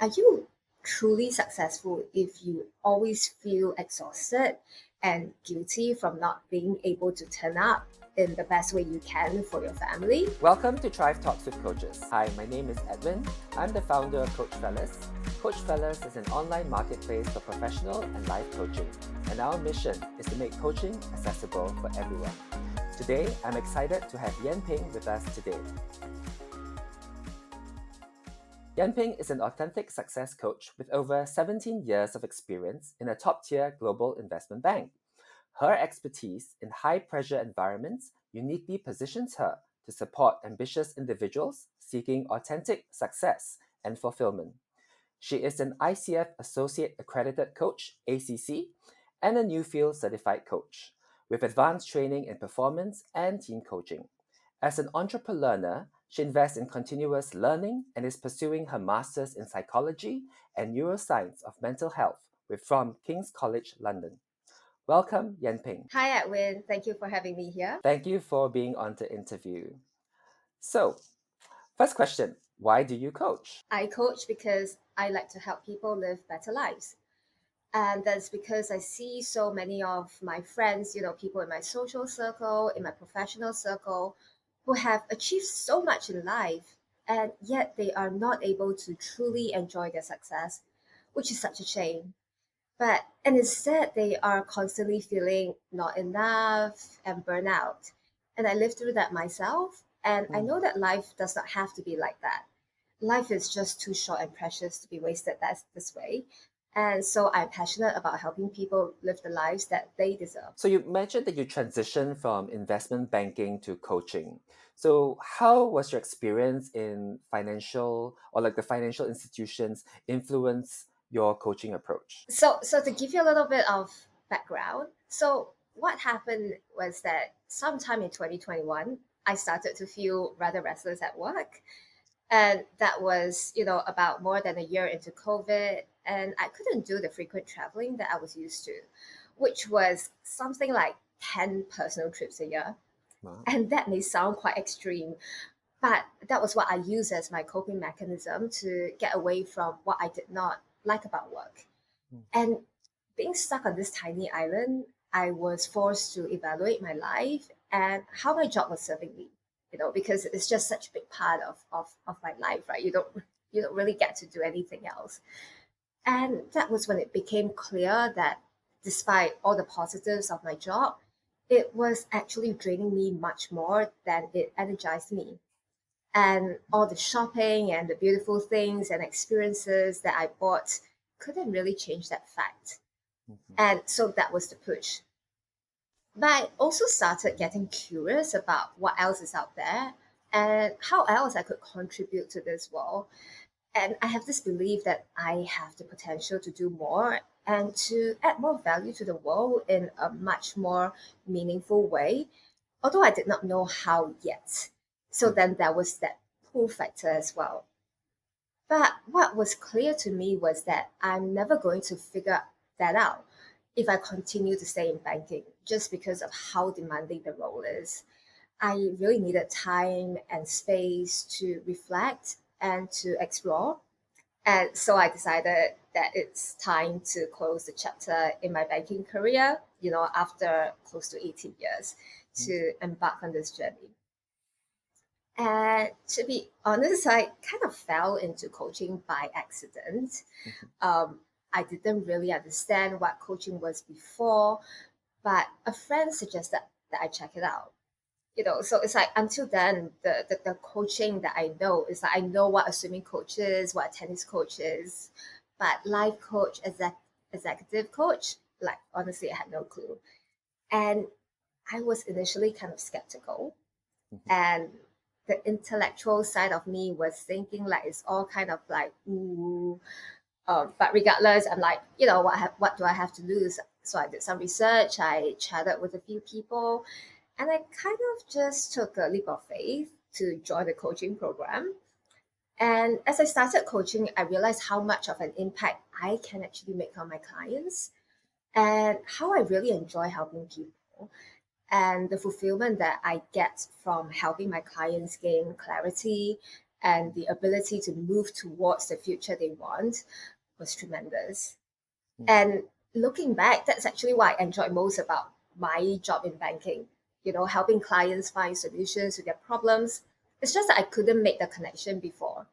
Are you truly successful if you always feel exhausted and guilty from not being able to turn up in the best way you can for your family? Welcome to Thrive Talks with Coaches. Hi, my name is Edwin. I'm the founder of Coach Fellas. Coach Fellas is an online marketplace for professional and life coaching, and our mission is to make coaching accessible for everyone. Today, I'm excited to have Yan Ping with us today. Yan Ping is an authentic success coach with over 17 years of experience in a top-tier global investment bank. Her expertise in high-pressure environments uniquely positions her to support ambitious individuals seeking authentic success and fulfillment. She is an ICF Associate Accredited Coach, ACC, and a Newfield Certified Coach, with advanced training in performance and team coaching. As an entrepreneur, she invests in continuous learning and is pursuing her master's in psychology and neuroscience of mental health from King's College London. Welcome, Yan Ping. Hi, Edwin. Thank you for having me here. Thank you for being on the interview. So, first question, why do you coach? I coach because I like to help people live better lives. And that's because I see so many of my friends, people in my social circle, in my professional circle, who have achieved so much in life, and yet they are not able to truly enjoy their success, which is such a shame. And instead, they are constantly feeling not enough and burnout. And I lived through that myself, and I know that life does not have to be like that. Life is just too short and precious to be wasted this way. And so I'm passionate about helping people live the lives that they deserve. So you mentioned that you transitioned from investment banking to coaching. So how was your experience in financial or like the financial institutions influence your coaching approach? So to give you a little bit of background, so what happened was that sometime in 2021, I started to feel rather restless at work. And that was, about more than a year into COVID. And I couldn't do the frequent traveling that I was used to, which was something like 10 personal trips a year. Wow. And that may sound quite extreme, but that was what I used as my coping mechanism to get away from what I did not like about work. And being stuck on this tiny island, I was forced to evaluate my life and how my job was serving me, because it's just such a big part of my life, right? You don't really get to do anything else. And that was when it became clear that despite all the positives of my job, it was actually draining me much more than it energized me. And all the shopping and the beautiful things and experiences that I bought couldn't really change that fact. And so that was the push. But I also started getting curious about what else is out there and how else I could contribute to this world. And I have this belief that I have the potential to do more and to add more value to the world in a much more meaningful way, although I did not know how yet. So then there was that pull factor as well. But what was clear to me was that I'm never going to figure that out if I continue to stay in banking, just because of how demanding the role is. I really needed time and space to reflect and to explore. And so I decided that it's time to close the chapter in my banking career, after close to 18 years, to embark on this journey. And to be honest, I kind of fell into coaching by accident. I didn't really understand what coaching was before, but a friend suggested that I check it out. So it's like until then, the coaching that I know is like I know what a swimming coach is, what a tennis coach is, but life coach, executive coach, like honestly, I had no clue. And I was initially kind of skeptical, and the intellectual side of me was thinking like it's all kind of like ooh. But regardless, I'm like, what do I have to lose? So I did some research. I chatted with a few people, and I kind of just took a leap of faith to join the coaching program. And as I started coaching, I realized how much of an impact I can actually make on my clients and how I really enjoy helping people and the fulfillment that I get from helping my clients gain clarity and the ability to move towards the future they want was tremendous. And looking back, that's actually what I enjoyed most about my job in banking, helping clients find solutions to their problems. It's just that I couldn't make the connection before,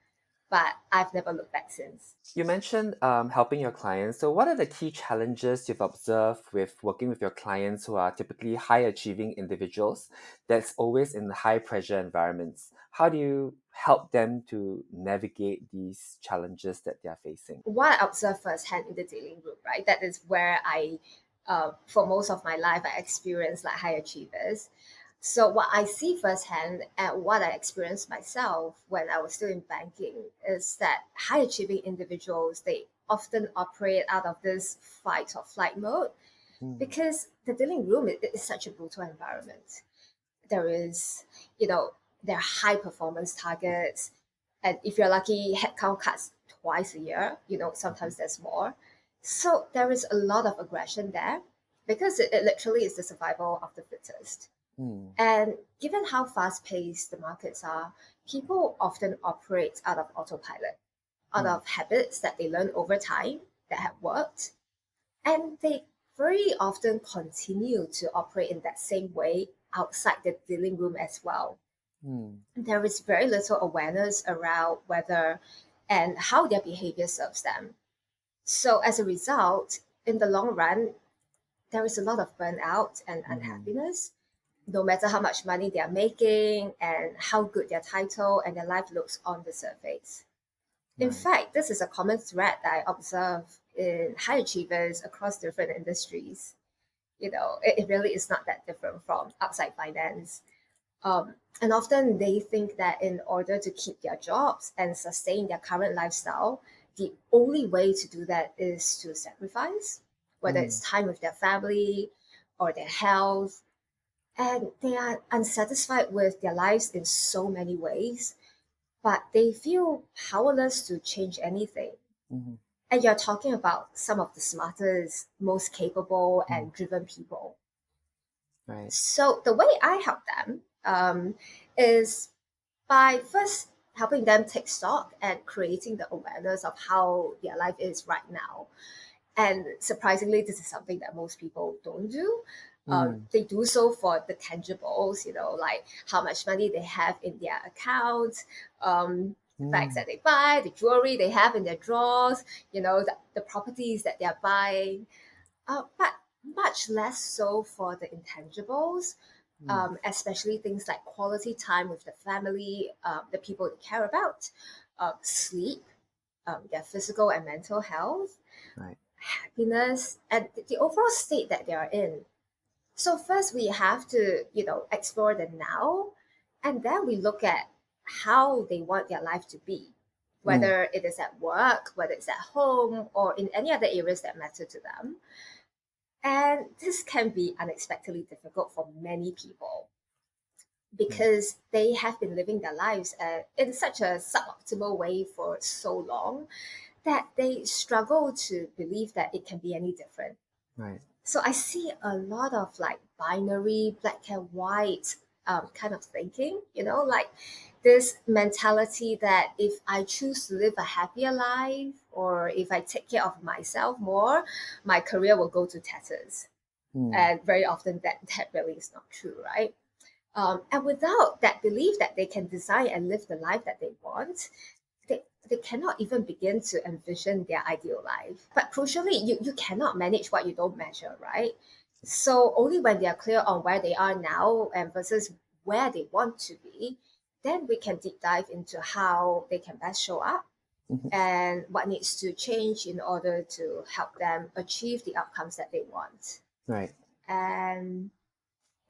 but I've never looked back since. You mentioned helping your clients. So, what are the key challenges you've observed with working with your clients who are typically high achieving individuals that's always in high pressure environments? How do you help them to navigate these challenges that they're facing? What I observed firsthand in the dealing room, right? That is where for most of my life, I experienced like high achievers. So what I see firsthand and what I experienced myself when I was still in banking is that high achieving individuals, they often operate out of this fight or flight mode Mm, because the dealing room is such a brutal environment. There is, you know, there are high performance targets. And if you're lucky, headcount cuts twice a year, sometimes there's more. So there is a lot of aggression there because it literally is the survival of the fittest. mm, And given how fast paced the markets are, people often operate out of autopilot, out mm, of habits that they learn over time that have worked. And they very often continue to operate in that same way outside the dealing room as well. mm, There is very little awareness around whether and how their behavior serves them. So, as a result, in the long run, there is a lot of burnout and mm, unhappiness, no matter how much money they are making and how good their title and their life looks on the surface. In right. fact, this is a common thread that I observe in high achievers across different industries. It really is not that different from outside finance. And often they think that in order to keep their jobs and sustain their current lifestyle, the only way to do that is to sacrifice, whether it's Mm, time with their family or their health. And they are unsatisfied with their lives in so many ways, but they feel powerless to change anything. mhm, And you're talking about some of the smartest, most capable, mm, and driven people. right. So the way I help them is by first helping them take stock and creating the awareness of how their life is right now. And surprisingly, this is something that most people don't do. Mm, They do so for the tangibles, like how much money they have in their account, the bags mm, that they buy, the jewelry they have in their drawers, the properties that they're buying, but much less so for the intangibles, mm, especially things like quality time with the family, the people they care about, sleep, their physical and mental health, right. happiness, and the overall state that they are in. So first we have to, explore the now, and then we look at how they want their life to be, Mm, whether it is at work, whether it's at home, or in any other areas that matter to them. And this can be unexpectedly difficult for many people mm, because they have been living their lives in such a suboptimal way for so long that they struggle to believe that it can be any different. right. So I see a lot of like binary, black and white kind of thinking, like this mentality that if I choose to live a happier life or if I take care of myself more, my career will go to tatters. Mm, And very often that really is not true, right? And without that belief that they can design and live the life that they want, they cannot even begin to envision their ideal life. But crucially, you cannot manage what you don't measure, right? So only when they are clear on where they are now and versus where they want to be, then we can deep dive into how they can best show up mhm, and what needs to change in order to help them achieve the outcomes that they want. right. And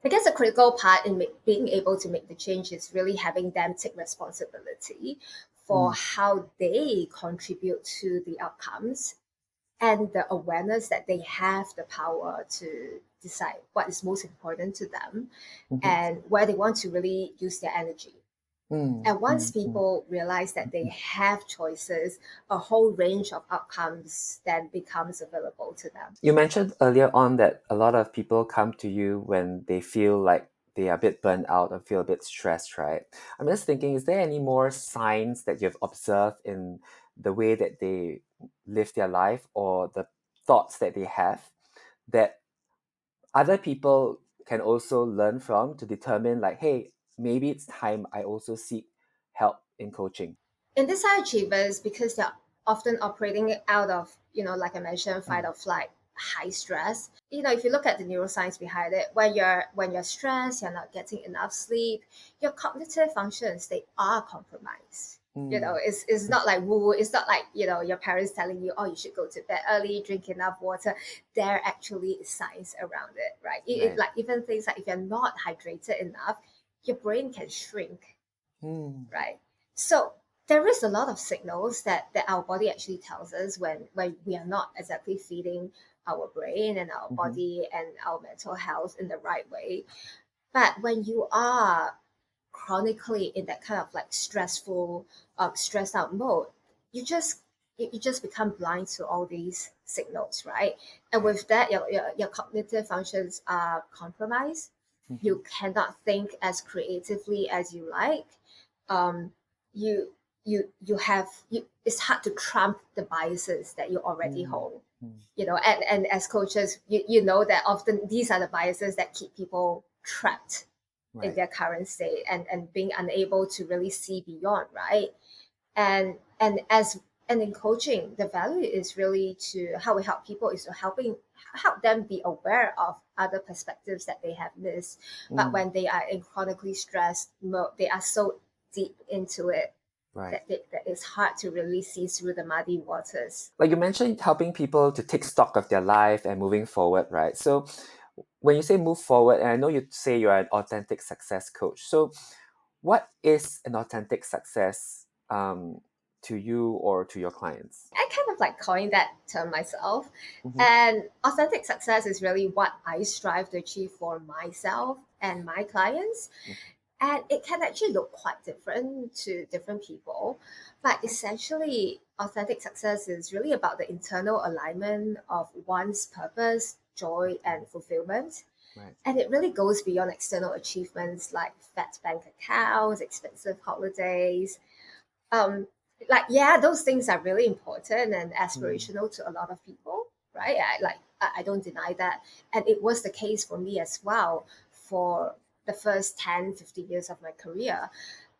I guess a critical part in being able to make the change is really having them take responsibility for Mm, how they contribute to the outcomes and the awareness that they have the power to decide what is most important to them mhm, and where they want to really use their energy. mm, And once mm, mm. people realize that they have choices, a whole range of outcomes then becomes available to them. You mentioned earlier on that a lot of people come to you when they feel like they are a bit burnt out or feel a bit stressed, right? I'm just thinking, is there any more signs that you've observed in the way that they live their life or the thoughts that they have that other people can also learn from to determine, like, hey, maybe it's time I also seek help in coaching? In these high achievers, because they're often operating out of, like I mentioned, fight Mm. or flight, high stress. If you look at the neuroscience behind it, when you're stressed, you're not getting enough sleep, your cognitive functions, they are compromised. Mm. It's not like woo, it's not like, your parents telling you, oh, you should go to bed early, drink enough water. There actually is science around it, right? Right. Like even things like if you're not hydrated enough, your brain can shrink, Mm. right? So there is a lot of signals that our body actually tells us when we are not exactly feeding our brain and our Mm-hmm. body and our mental health in the right way. But when you are chronically in that kind of like stressful, stressed out mode, you just become blind to all these signals, right? And Right. with that, your cognitive functions are compromised. Mm-hmm. You cannot think as creatively as you like. um, you it's hard to trump the biases that you already Mm. hold. Mm. And as coaches, you know that often these are the biases that keep people trapped in Right. their current state and being unable to really see beyond, right? And in coaching, the value is really to how we help people is to help them be aware of other perspectives that they have missed. But Mm. when they are in chronically stressed mode, they are so deep into it Right. that it's hard to really see through the muddy waters. Like you mentioned, helping people to take stock of their life and moving forward, right? So when you say move forward, and I know you say you're an authentic success coach, so what is an authentic success to you or to your clients? I kind of like coined that term myself. Mm-hmm. And authentic success is really what I strive to achieve for myself and my clients. And it can actually look quite different to different people. But essentially, authentic success is really about the internal alignment of one's purpose, joy, and fulfillment. Right. And it really goes beyond external achievements like fat bank accounts, expensive holidays. um like, yeah, those things are really important and Mm. aspirational to a lot of people, right? I don't deny that, and it was the case for me as well for the first 10, 15 years of my career,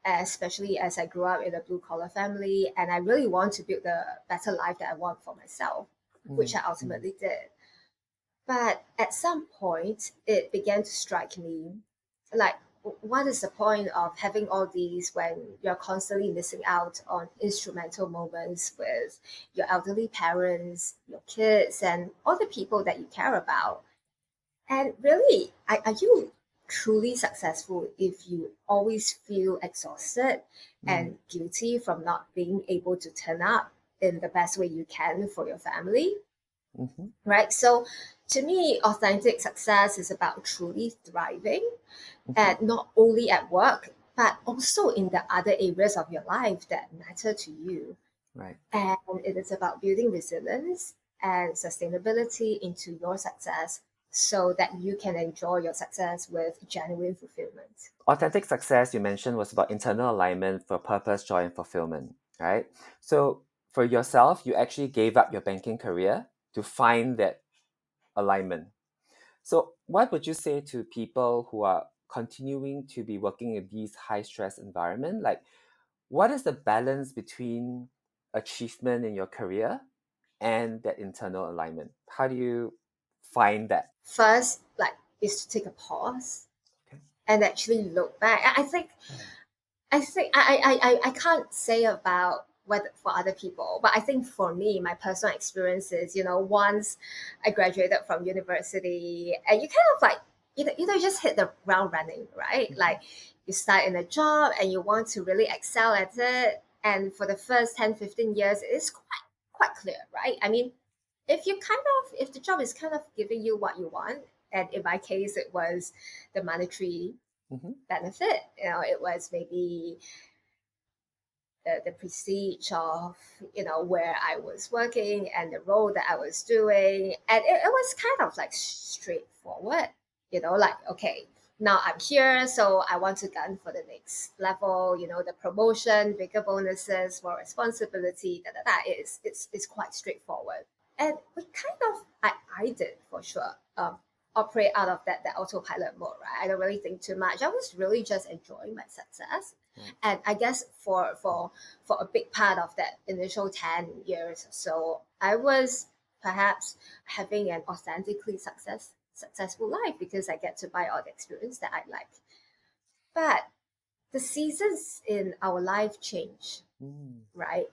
especially as I grew up in a blue collar family and I really want to build the better life that I want for myself, which Mm. I Mm. ultimately did. But at some point, it began to strike me like, what is the point of having all these when you're constantly missing out on instrumental moments with your elderly parents, your kids, and all the people that you care about? And really, are you truly successful if you always feel exhausted Mm. and guilty from not being able to turn up in the best way you can for your family? Mm-hmm. Right? So to me, authentic success is about truly thriving, Mm-hmm. and not only at work, but also in the other areas of your life that matter to you. Right. And it is about building resilience and sustainability into your success so that you can enjoy your success with genuine fulfillment. Authentic success, you mentioned, was about internal alignment for purpose, joy, and fulfillment, right? So for yourself, you actually gave up your banking career to find that alignment. So what would you say to people who are continuing to be working in these high stress environment? Like, what is the balance between achievement in your career and that internal alignment? How do you find that? First, like, is to take a pause Okay. and actually look back. I can't say about whether for other people, but I think for me, my personal experiences, once I graduated from university, and you kind of like, you just hit the ground running, right? Mhm. Like, you start in a job and you want to really excel at it. And for the first 10, 15 years, it's quite clear, right? I mean, if the job is kind of giving you what you want, and in my case, it was the monetary Mhm. benefit. It was maybe the prestige of where I was working and the role that I was doing, and it was kind of like straightforward. Like, okay, now I'm here, so I want to gun for the next level, the promotion, bigger bonuses, more responsibility, it's quite straightforward. And we kind of, I did for sure, operate out of that autopilot mode, right? I don't really think too much. I was really just enjoying my success. And I guess for a big part of that initial 10 years or so, I was perhaps having an authentically successful life because I get to buy all the experience that I like. But the seasons in our life change, right?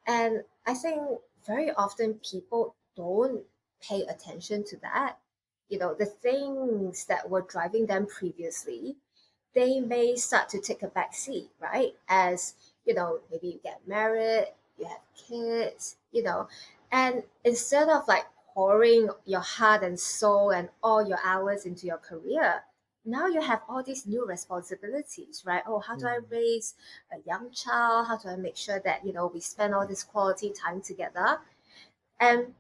And I think very often people don't pay attention to that. The things that were driving them previously, they may start to take a back seat, right? As, maybe you get married, you have kids, and instead of like pouring your heart and soul and all your hours into your career, now you have all these new responsibilities, right? Oh, how do I raise a young child? How do I make sure that, we spend all this quality time together? And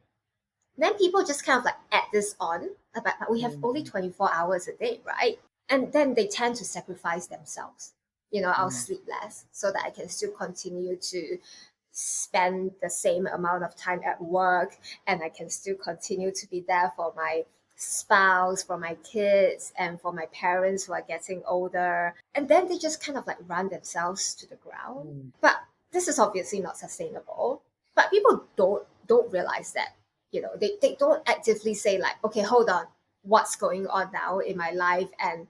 then people just kind of like add this on, but we have only 24 hours a day, right? And then they tend to sacrifice themselves. I'll sleep less so that I can still continue to spend the same amount of time at work, and I can still continue to be there for my spouse, for my kids, and for my parents who are getting older. And then they just kind of like run themselves to the ground. But this is obviously not sustainable. But people don't realize that. They don't actively say like, okay, hold on, what's going on now in my life, and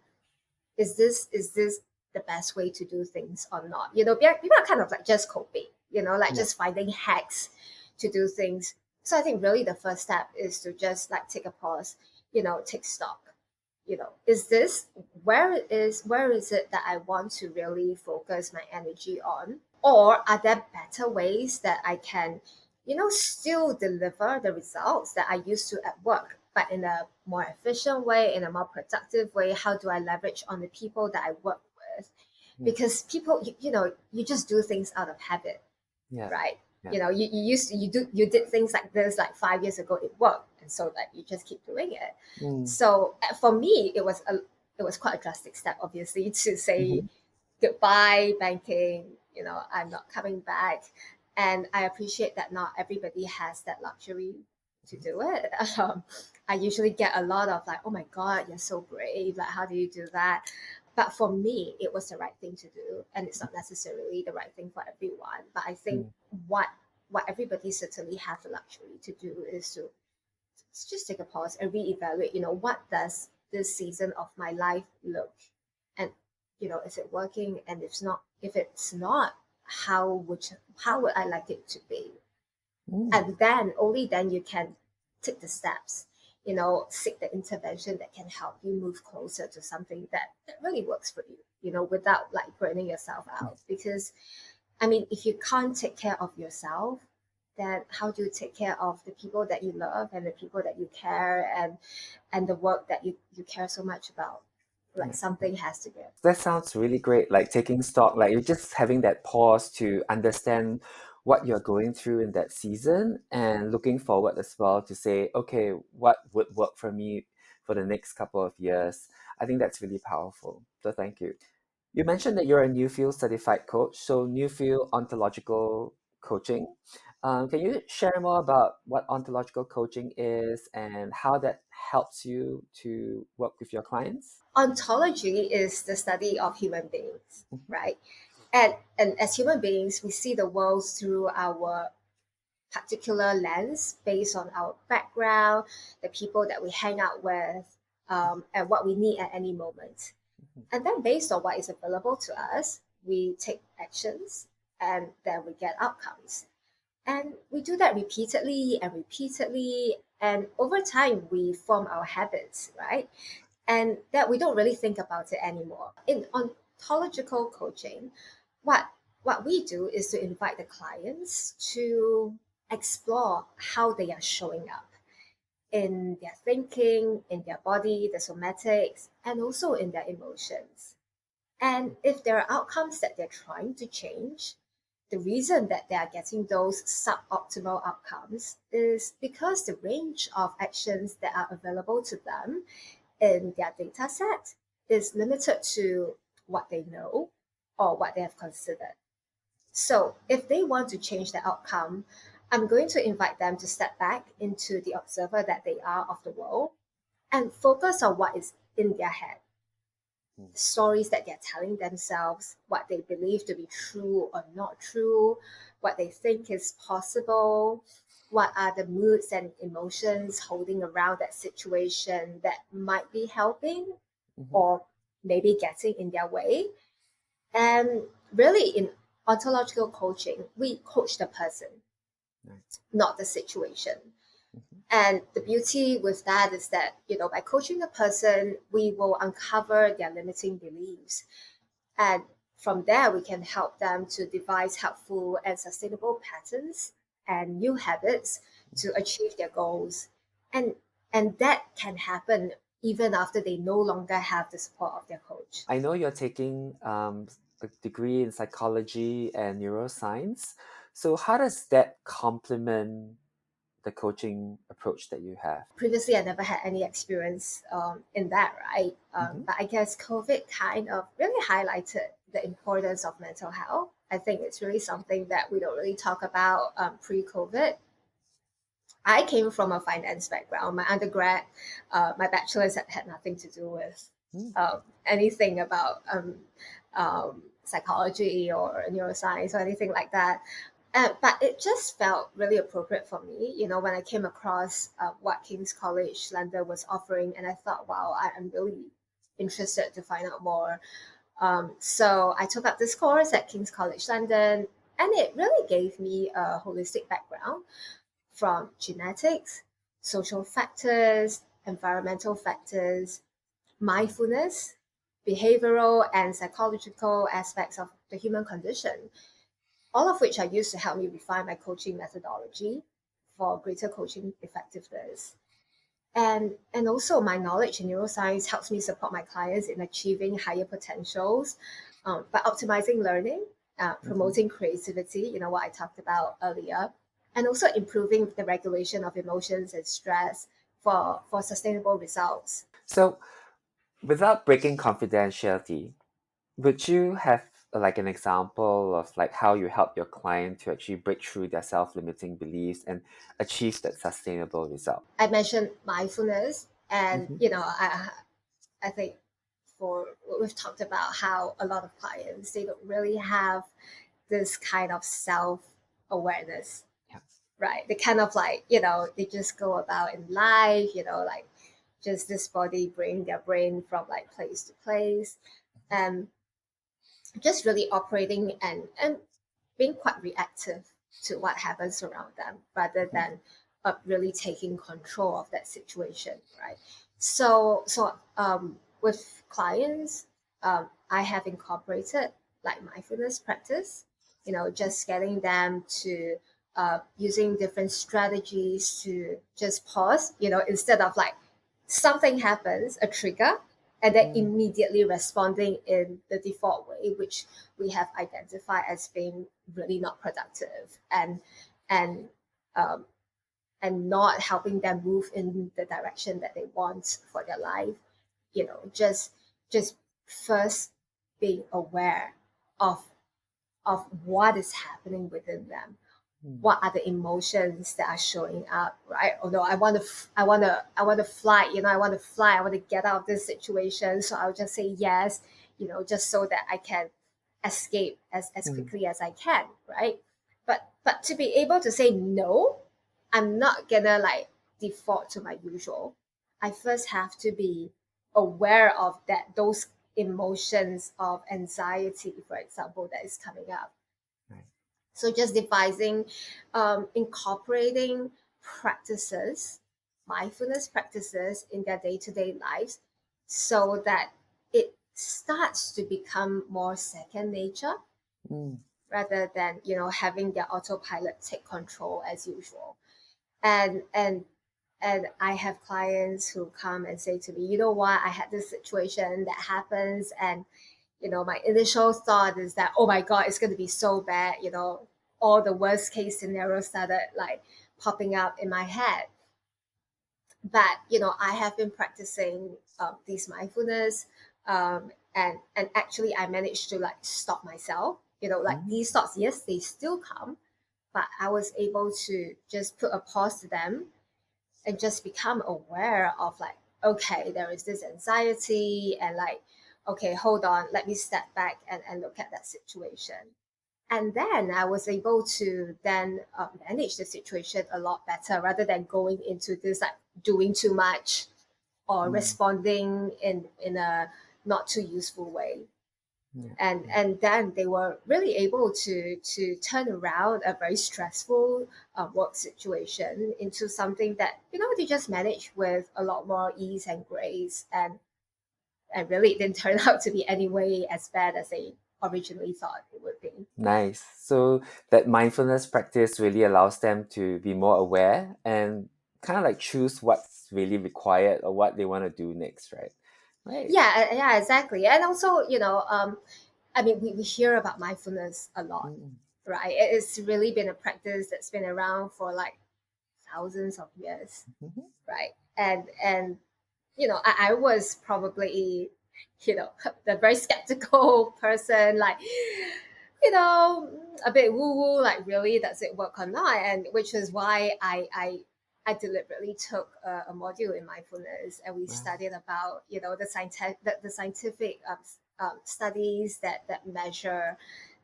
is this the best way to do things or not? People are kind of like just coping, like just finding hacks to do things. So I think really the first step is to just like take a pause, take stock. Is this where is it that I want to really focus my energy on? Or are there better ways that I can, still deliver the results that I used to at work, but in a more efficient way, in a more productive way? How do I leverage on the people that I work with? Because people, you just do things out of habit, right? You did things like this like 5 years ago, it worked, and so like you just keep doing it. So for me, it was quite a drastic step, obviously, to say goodbye banking. I'm not coming back, and I appreciate that not everybody has that luxury to do it. I usually get a lot of like, oh my god, you're so brave, like how do you do that? But for me, it was the right thing to do, and it's not necessarily the right thing for everyone. But I think what everybody certainly have the luxury to do is to just take a pause and reevaluate. What does this season of my life look, and is it working? And if it's not, how would I like it to be? And then only then you can take the steps, seek the intervention that can help you move closer to something that really works for you, without like burning yourself out. Because I mean, if you can't take care of yourself, then how do you take care of the people that you love and the people that you care, and the work that you care so much about? Like something has to give. That sounds really great. Like taking stock, like you're just having that pause to understand what you're going through in that season and looking forward as well to say, okay, what would work for me for the next couple of years? I think that's really powerful. So thank you. You mentioned that you're a Newfield certified coach, so Newfield ontological coaching. Can you share more about what ontological coaching is and how that helps you to work with your clients? Ontology is the study of human beings, right? And as human beings, we see the world through our particular lens based on our background, the people that we hang out with, and what we need at any moment. And then based on what is available to us, we take actions, and then we get outcomes. And we do that repeatedly and repeatedly. And over time, we form our habits, right? And that we don't really think about it anymore. In ontological coaching, what what we do is to invite the clients to explore how they are showing up in their thinking, in their body, the somatics, and also in their emotions. And if there are outcomes that they're trying to change, the reason that they are getting those suboptimal outcomes is because the range of actions that are available to them in their data set is limited to what they know or what they have considered. So if they want to change the outcome, I'm going to invite them to step back into the observer that they are of the world and focus on what is in their head, stories that they're telling themselves, what they believe to be true or not true, what they think is possible, what are the moods and emotions holding around that situation that might be helping or maybe getting in their way. And really, in ontological coaching, we coach the person, not the situation. And the beauty with that is that, by coaching the person, we will uncover their limiting beliefs. And from there, we can help them to devise helpful and sustainable patterns and new habits to achieve their goals. And that can happen even after they no longer have the support of their coach. I know you're taking a degree in psychology and neuroscience. So how does that complement the coaching approach that you have? Previously, I never had any experience in that, right? But I guess COVID kind of really highlighted the importance of mental health. I think it's really something that we don't really talk about pre-COVID. I came from a finance background. My undergrad, my bachelor's had nothing to do with anything about psychology or neuroscience or anything like that. But it just felt really appropriate for me, when I came across what King's College London was offering, and I thought, wow, I'm really interested to find out more. So I took up this course at King's College London, and it really gave me a holistic background from genetics, social factors, environmental factors, mindfulness, behavioral and psychological aspects of the human condition, all of which I use to help me refine my coaching methodology for greater coaching effectiveness. And also my knowledge in neuroscience helps me support my clients in achieving higher potentials by optimizing learning, promoting creativity, what I talked about earlier, and also improving the regulation of emotions and stress for sustainable results. So without breaking confidentiality, would you have like an example of like how you help your client to actually break through their self-limiting beliefs and achieve that sustainable result? I mentioned mindfulness, and I think we've talked about how a lot of clients, they don't really have this kind of self awareness, Yeah. right? They kind of like, they just go about in life, like just this body bring their brain from like place to place, and just really operating and being quite reactive to what happens around them rather than really taking control of that situation, right? So with clients, I have incorporated like mindfulness practice, just getting them to using different strategies to just pause, instead of like something happens, a trigger, and then immediately responding in the default way, which we have identified as being really not productive and um, and not helping them move in the direction that they want for their life. Just first being aware of what is happening within them, what are the emotions that are showing up, right? Although I want to fly, I want to fly, I want to get out of this situation, so I'll just say yes, just so that I can escape as quickly as I can, right? But to be able to say no, I'm not gonna like default to my usual. I first have to be aware of that, those emotions of anxiety, for example, that is coming up. Right. So just devising, incorporating practices, mindfulness practices in their day-to-day lives, so that it starts to become more second nature rather than having their autopilot take control as usual. And I have clients who come and say to me, you know what, I had this situation that happens, and my initial thought is that, oh my God, it's going to be so bad. All the worst case scenarios started like popping up in my head. But, I have been practicing these mindfulness And actually I managed to like stop myself. Like Mm. these thoughts, yes, they still come, but I was able to just put a pause to them and just become aware of like, okay, there is this anxiety, and like, okay, hold on, let me step back and look at that situation. And then I was able to then manage the situation a lot better, rather than going into this like doing too much or Mm. responding in a not too useful way. Yeah. And then they were really able to turn around a very stressful work situation into something that they just managed with a lot more ease and grace, and really it didn't turn out to be any way as bad as they originally thought it would be. Nice. So that mindfulness practice really allows them to be more aware and kind of like choose what's really required or what they want to do next, right? Right. Yeah, exactly. And also, I mean, we hear about mindfulness a lot, Mm. right? It's really been a practice that's been around for like thousands of years, Mhm. right? And I was probably, the very skeptical person, like, a bit woo woo, like, really, does it work or not? And which is why I deliberately took a module in mindfulness, and we Wow. studied about, the scientific studies that measure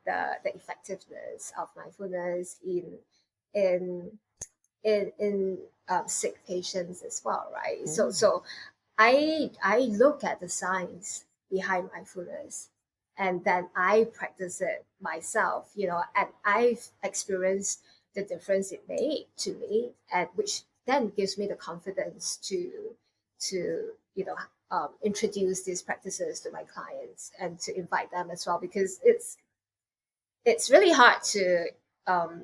the effectiveness of mindfulness in in sick patients as well, right? So Mm. so I look at the science behind mindfulness, and then I practice it myself, and I've experienced the difference it made to me, and which then gives me the confidence to introduce these practices to my clients and to invite them as well, because it's really hard to um,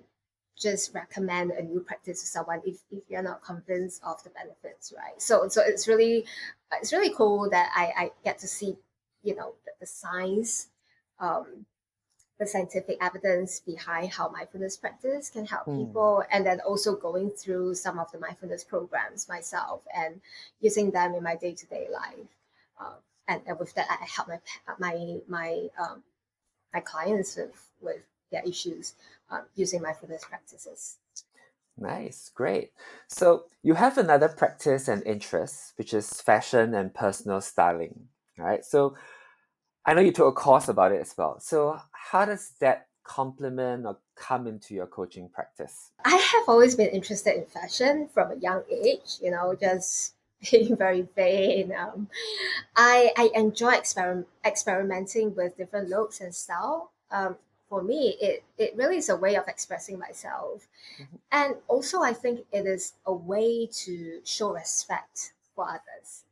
just recommend a new practice to someone if you're not convinced of the benefits, right? So it's really cool that I get to see, the science, um, the scientific evidence behind how mindfulness practice can help Mm. people, and then also going through some of the mindfulness programs myself and using them in my day-to-day life. Um, and with that, I help my clients with their issues using mindfulness practices. Nice, great. So you have another practice and interest, which is fashion and personal styling. All right. So I know you took a course about it as well. So how does that complement or come into your coaching practice? I have always been interested in fashion from a young age, just being very vain. I enjoy experimenting with different looks and style. For me, it really is a way of expressing myself. Mhm. And also, I think it is a way to show respect for others.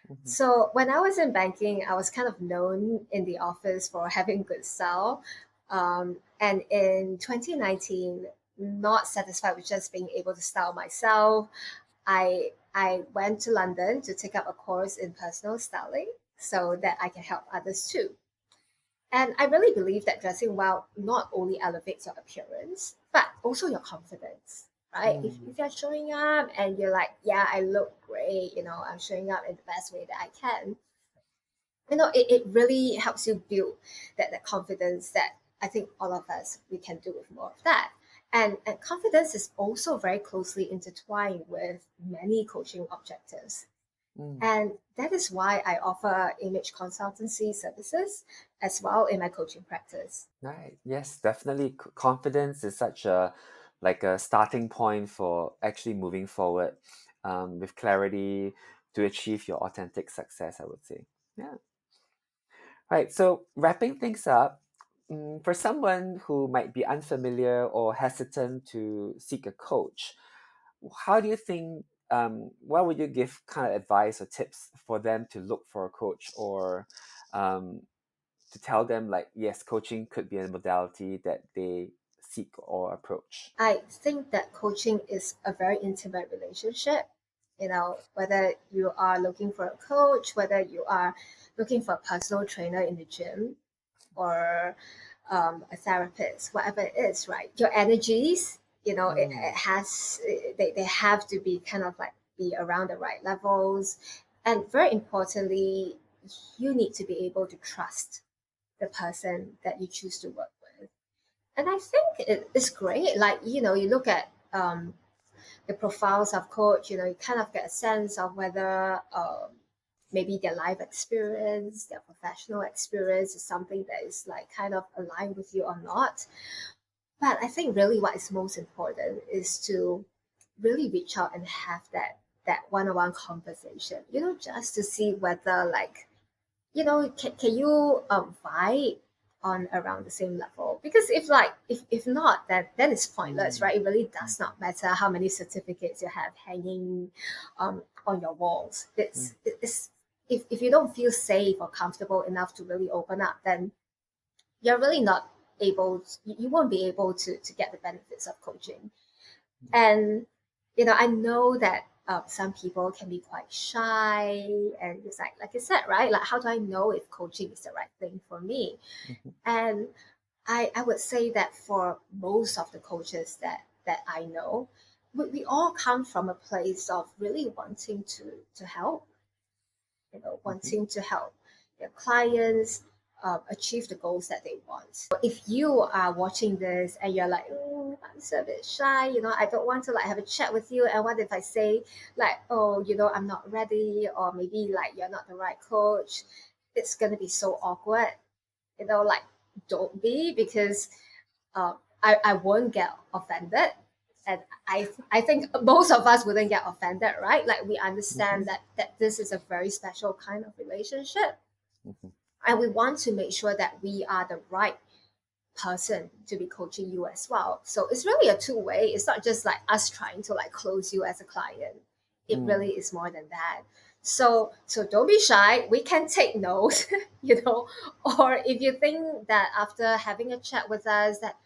Mhm. So when I was in banking, I was kind of known in the office for having good style. And in 2019, not satisfied with just being able to style myself, I went to London to take up a course in personal styling so that I can help others too. And I really believe that dressing well not only elevates your appearance, but also your confidence, right? If Mm. you're showing up and you're like, yeah, I look great, I'm showing up in the best way that I can, it really helps you build that confidence that I think all of us, we can do with more of that. And confidence is also very closely intertwined with many coaching objectives. Mm. And that is why I offer image consultancy services as well in my coaching practice. Right. Yes, definitely. Confidence is such a like a starting point for actually moving forward with clarity to achieve your authentic success, I would say. Yeah. Right. So wrapping things up, for someone who might be unfamiliar or hesitant to seek a coach, how do you think? What would you give kind of advice or tips for them to look for a coach or um, to tell them like yes, coaching could be a modality that they seek or approach. I think that coaching is a very intimate relationship. Whether you are looking for a coach, whether you are looking for a personal trainer in the gym, or a therapist, whatever it is, right? Your energies, it Mm. has, they have to be kind of like be around the right levels. And very importantly, you need to be able to trust the person that you choose to work with. And I think it's great. Like, you look at the profiles of coach, you kind of get a sense of whether maybe their life experience, their professional experience is something that is like kind of aligned with you or not. But I think really what is most important is to really reach out and have that one-on-one conversation, just to see whether like, can you vibe on around the same level? Because if not, then it's pointless, right? It really does not matter how many certificates you have hanging on your walls. It's if you don't feel safe or comfortable enough to really open up, then you're really not able you won't be able to get the benefits of coaching. And I know that some people can be quite shy, and it's like I said, right? Like, how do I know if coaching is the right thing for me? And I would say that for most of the coaches that I know, we all come from a place of really wanting to help, wanting to help their clients achieve the goals that they want. If you are watching this and you're like, I'm so a bit shy, I don't want to like have a chat with you. And what if I say like, oh, I'm not ready, or maybe like you're not the right coach? It's gonna be so awkward, like don't be, because I won't get offended. And I think most of us wouldn't get offended, right? Like we understand that this is a very special kind of relationship. And we want to make sure that we are the right person to be coaching you as well. So it's really a two-way. It's not just like us trying to like close you as a client. It really is more than that. So don't be shy. We can take notes, or if you think that after having a chat with us that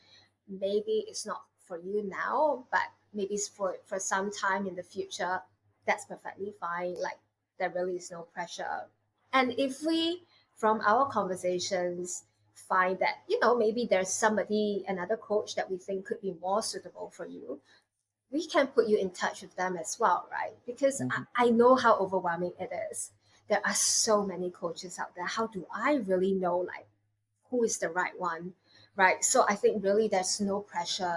maybe it's not for you now, but maybe it's for some time in the future, that's perfectly fine. Like there really is no pressure. And if we, from our conversations, find that, maybe there's another coach that we think could be more suitable for you, we can put you in touch with them as well, right? Because I know how overwhelming it is. There are so many coaches out there. How do I really know like who is the right one, right? So I think really there's no pressure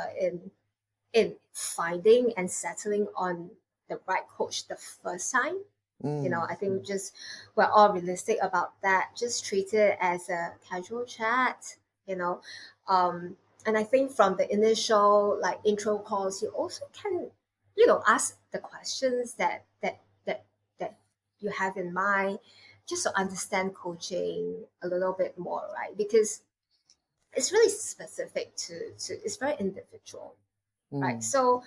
in finding and settling on the right coach the first time. I think just we're all realistic about that. Just treat it as a casual chat, you know. And I think from the initial like intro calls, you also can, ask the questions that you have in mind, just to understand coaching a little bit more, right? Because it's really specific to it's very individual, right? So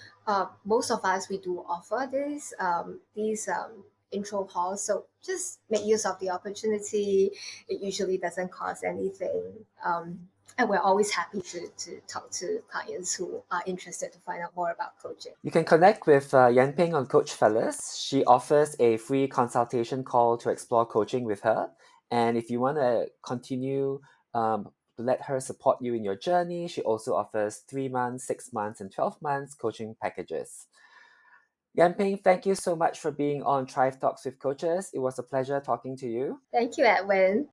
most of us, we do offer these intro calls, so just make use of the opportunity. It usually doesn't cost anything, and we're always happy to talk to clients who are interested to find out more about coaching. You can connect with Yan Ping on Coach Fellas. She offers a free consultation call to explore coaching with her. And if you want to continue to let her support you in your journey, she also offers 3 months, 6 months, and 12 months coaching packages. Yan Ping, thank you so much for being on Thrive Talks with Coaches. It was a pleasure talking to you. Thank you, Edwin.